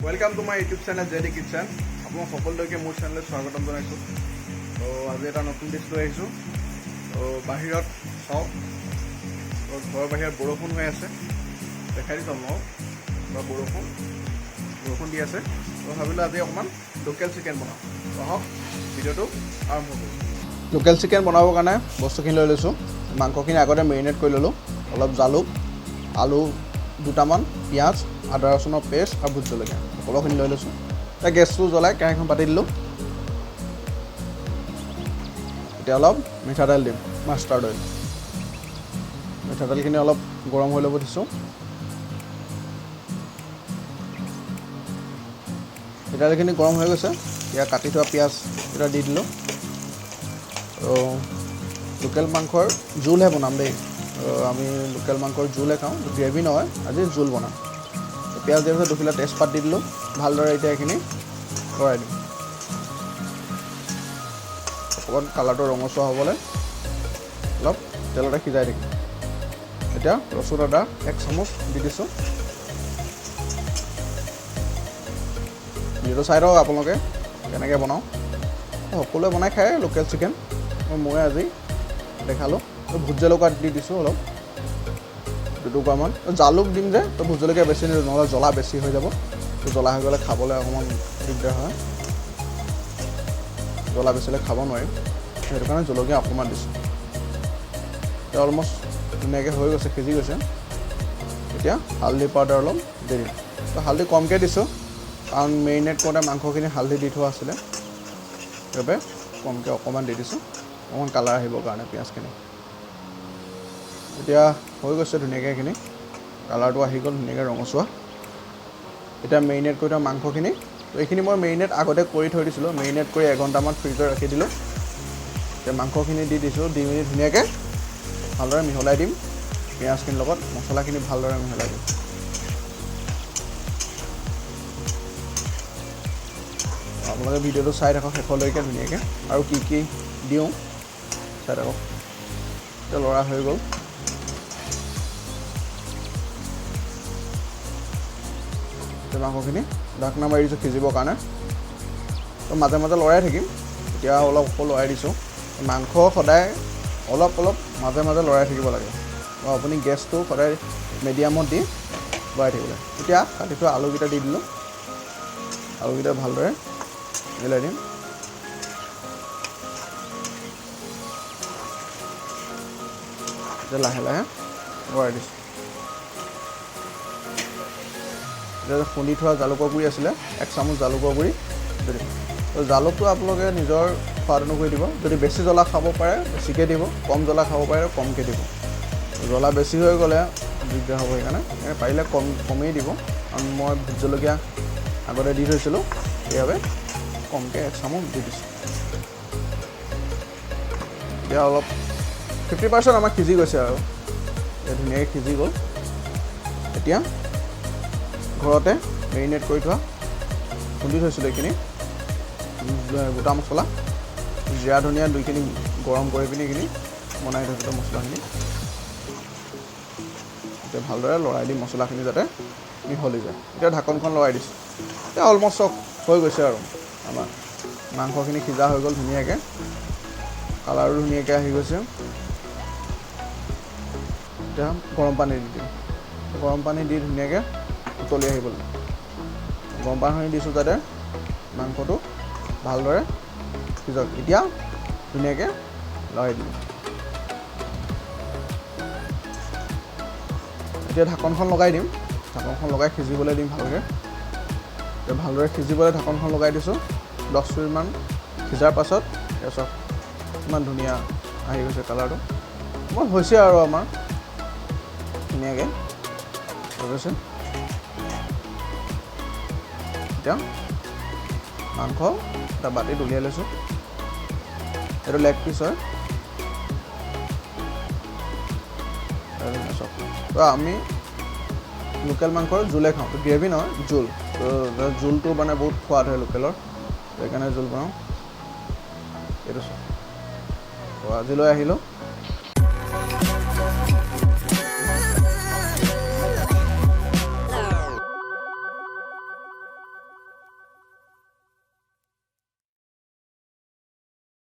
welcome to my YouTube channel JD kitchen आपको सकलोके मोर channel स्वागतम जानाइছো तो आज এটা নতুন ডিশ লৈ আহিছো তো বাহিৰত চাও তো ঘৰৰ বাহিৰত বৰষুণ হৈ আছে দেখাই দিছো মই বৰষুণ দি আছে তো ভাবিলো আজি অকমান লোকেল চিকেন বনাও তো হক ভিডিওটো আৰম্ভ কৰো লোকেল চিকেন বনাবৰ কাৰণে বস্তুখিনি লৈ লৈছো মাংসখিনি আগতে মেৰিনেট কৰি ললো অলপ জালুক আলু দুটামান পিয়াজ আদা ৰসুনৰ পেষ্ট আৰু ভোট জলকীয়া সকলোখিনি লৈ লৈছোঁ এতিয়া গেছটো জ্বলাই কেৰাহীখন পাতি দিলোঁ এতিয়া অলপ মিঠাতেল দিম মাষ্টাৰ্ড অইল মিঠাতেলখিনি অলপ গৰম হৈ ল'ব দিছোঁ মিঠাতেলখিনি গৰম হৈ গৈছে এতিয়া কাটি থোৱা পিঁয়াজ এটা দি দিলোঁ আৰু লোকেল মাংসৰ জোলহে বনাম দেই আমি লোকেল মাংসৰ জোলে খাওঁ গ্ৰেভি নহয় আজি জোল বনাম পিঁয়াজ দিয়াৰ পিছত দুখিলা তেজপাত দি দিলোঁ ভালদৰে এতিয়া এইখিনি লৰাই দিম অকণমান কালাৰটো ৰঙচুৱা হ'বলৈ অলপ তেলতে সিজাই দিম এতিয়া ৰচুন আদা 1 চামুচ দি দিছোঁ ভিডিঅ'টো চাই লওক আপোনালোকে কেনেকৈ বনাওঁ সকলোৱে বনাই খায় লোকেল চিকেন মই আজি দেখালোঁ ভোট জলকীয়া দি দিছোঁ অলপ দুটুকুৰামান জালুক দিম যে তো ভোট জলকীয়া বেছি নিদিওঁ নহ'লে জ্বলা বেছি হৈ যাব তো জ্বলা হৈ গ'লে খাবলৈ অকণমান দিগদাৰ হয় জ্বলা বেছিলে খাব নোৱাৰিম সেইটো কাৰণে জলকীয়া অকণমান দিছোঁ এতিয়া অলমষ্ট ধুনীয়াকৈ হৈ গৈছে সিজি গৈছে এতিয়া হালধি পাউডাৰ অলপ দি দিম তো হালধি কমকৈ দিছোঁ কাৰণ মেৰিনেট কৰোঁতে মাংসখিনি হালধি দি থোৱা আছিলে সেইবাবে কমকৈ অকণমান দি দিছোঁ অকণমান কালাৰ আহিবৰ কাৰণে পিঁয়াজখিনি এতিয়া হৈ গৈছে ধুনীয়াকৈ এইখিনি কালাৰটো আহি গ'ল ধুনীয়াকৈ ৰঙচুৱা এতিয়া মেৰিনেট কৰি থোৱা মাংসখিনি তো এইখিনি মই মেৰিনেট আগতে কৰি থৈ দিছিলোঁ মেৰিনেট কৰি 1 ঘণ্টামান ফ্ৰিজত ৰাখি দিলোঁ এতিয়া মাংসখিনি দি দিছোঁ দি মেলি ধুনীয়াকৈ ভালদৰে মিহলাই দিম পিঁয়াজখিনিৰ লগত মছলাখিনি ভালদৰে মিহলাই দিম আপোনালোকে ভিডিঅ'টো চাই থাকক শেষলৈকে ধুনীয়াকৈ আৰু কি কি দিওঁ চাই থাকক এতিয়া লৰা হৈ গ'ল মাংসখিনি ঢাকনা মাৰি দিছোঁ সিজিবৰ কাৰণে তো মাজে মাজে লৰাই থাকিম এতিয়া অলপ লৰাই দিছোঁ মাংস সদায় অলপ মাজে মাজে লৰাই থাকিব লাগে আৰু আপুনি গেছটো সদায় মিডিয়ামত দি লৰাই থাকিব লাগে এতিয়া কাটি থোৱা আলুকেইটা দি দিলোঁ আলুকেইটা ভালদৰে মিলাই দিম এতিয়া লাহে লাহে লৰাই দিছোঁ এতিয়া খুন্দি থোৱা জালুকৰ গুড়ি আছিলে 1 চামুচ জালুকৰ গুড়ি দি দিম তো জালুকটো আপোনালোকে নিজৰ সোৱাদ অনুসৰি দিব যদি বেছি জ্বলা খাব পাৰে বেছিকৈ দিব কম জ্বলা খাব পাৰে কমকৈ দিব জ্বলা বেছি হৈ গ'লে দিগদাৰ হ'ব সেইকাৰণে পাৰিলে কমেই দিব কাৰণ মই ভোট জলকীয়া আগতে দি থৈছিলোঁ সেইবাবে কমকৈ 1 চামুচ দি দিছোঁ এতিয়া অলপ 50% আমাৰ সিজি গৈছে আৰু ধুনীয়াকৈ সিজি গ'ল এতিয়া ঘৰতে মেৰিনেট কৰি থোৱা খুন্দি থৈছিলোঁ এইখিনি গোটা মছলা জিৰা ধনিয়া দুইখিনি গৰম কৰি পিনি এইখিনি বনাই থৈছিলোঁ মছলাখিনি এতিয়া ভালদৰে লৰাই দিম মছলাখিনি যাতে মিহলি যায় এতিয়া ঢাকনখন লৰাই দিছোঁ এতিয়া অলমষ্ট হৈ গৈছে আৰু আমাৰ মাংসখিনি সিজা হৈ গ'ল ধুনীয়াকৈ কালাৰো ধুনীয়াকৈ আহি গৈছে এতিয়া গৰম পানী দি দিম গৰম পানী দি ধুনীয়াকৈ উতলি আহিবলৈ গৰম পানী দিছোঁ যাতে মাংসটো ভালদৰে সিজক এতিয়া ধুনীয়াকৈ লৰাই দিম এতিয়া ঢাকনখন লগাই দিম ঢাকনখন লগাই সিজিবলৈ দিম ভালকৈ এতিয়া ভালদৰে সিজিবলৈ ঢাকনখন লগাই দিছোঁ 10 মিনিটমান সিজাৰ পাছত তাৰপিছত ইমান ধুনীয়া আহি গৈছে কালাৰটো মই হৈছে আৰু আমাৰ ধুনীয়াকৈ হৈ গৈছে এতিয়া মাংস এটা বাতিত উলিয়াই লৈছোঁ এইটো লেগ পিচ হয় তো আমি লোকেল মাংসৰ জোলে খাওঁ তো গ্ৰেভি নহয় জোল তো জোলটো মানে বহুত সোৱাদ হয় লোকেলৰ সেইকাৰণে জোল বনাওঁ এইটো তো আজিলৈ আহিলোঁ